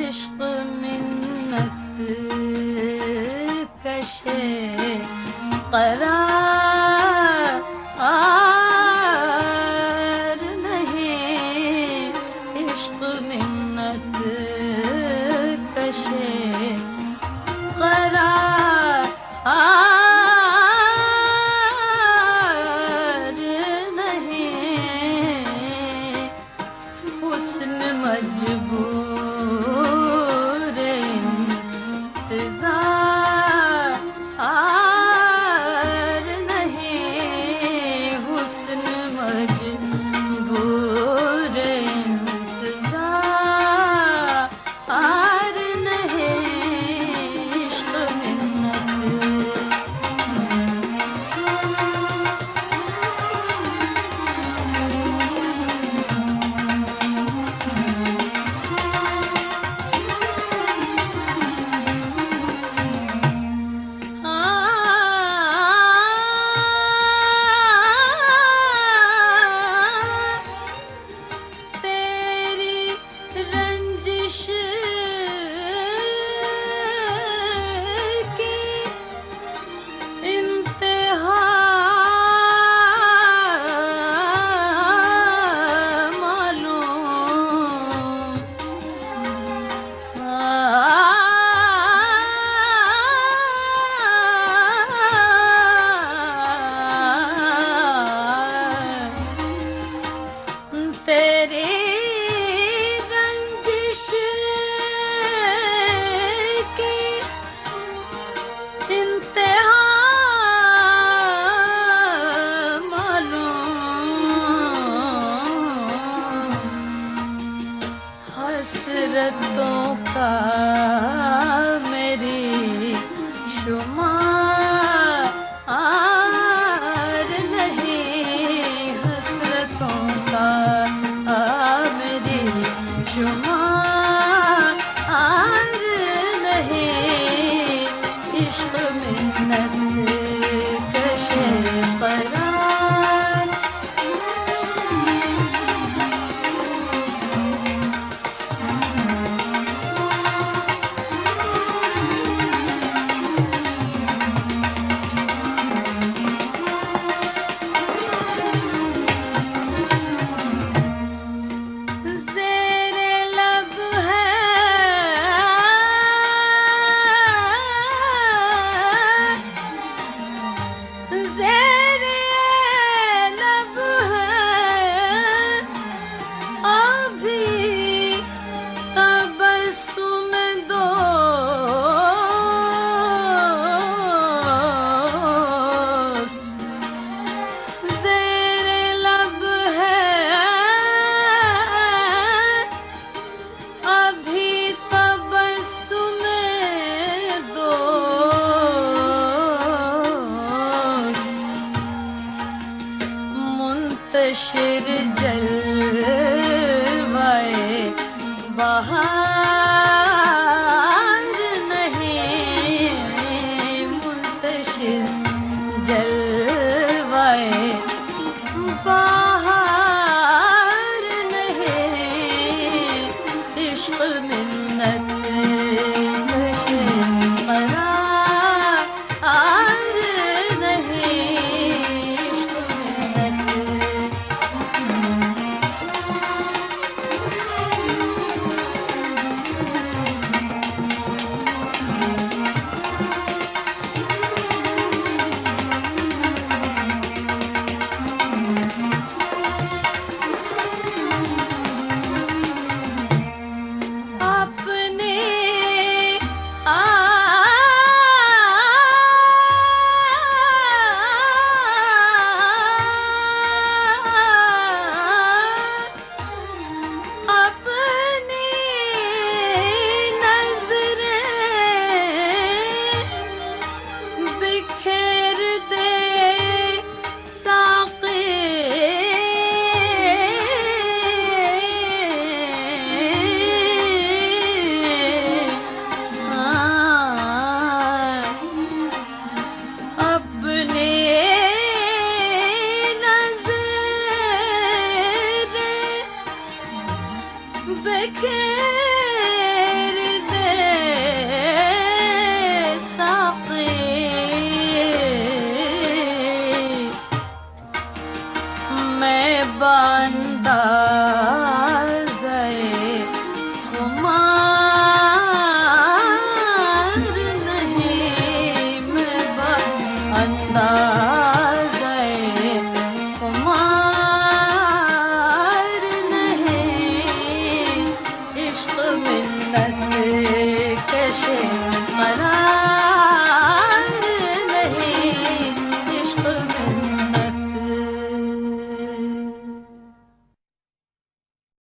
इश्क मिन्नत कशे करार नहीं, इश्क मिन्नत कशे करार नहीं, हुस्न मजबूर इंतज़ार नहीं, हुस्न मजबूर इंतज़ार नहीं, इश्क मिन्नत। तेरी रंजिश की इंतहा मालूम, तेरी रंजिश की इंतहा मालूम, हसरतों का मेरी शुमार नहीं, हसरतों का मेरी शुमार नहीं, इश्क मिन्नत कशे करार। ज़ेरे लब है ज़ेरे लब है, अभी तबस्सुम दोस्त, ज़ेरे लब है अभी तबस्सुम दोस्त, मुंतशिर जलवाए बहार नहीं, मुंतशिर जलवाए बहार नहीं, इश्क मिन्नत कशे करार नहीं, इश्क मिन्नत। बखेर दे साक़ी मैं बंदाज़े खुमार नहीं मैं बंदाज़े खुमार नहीं इश्क़ मिन्नत कशे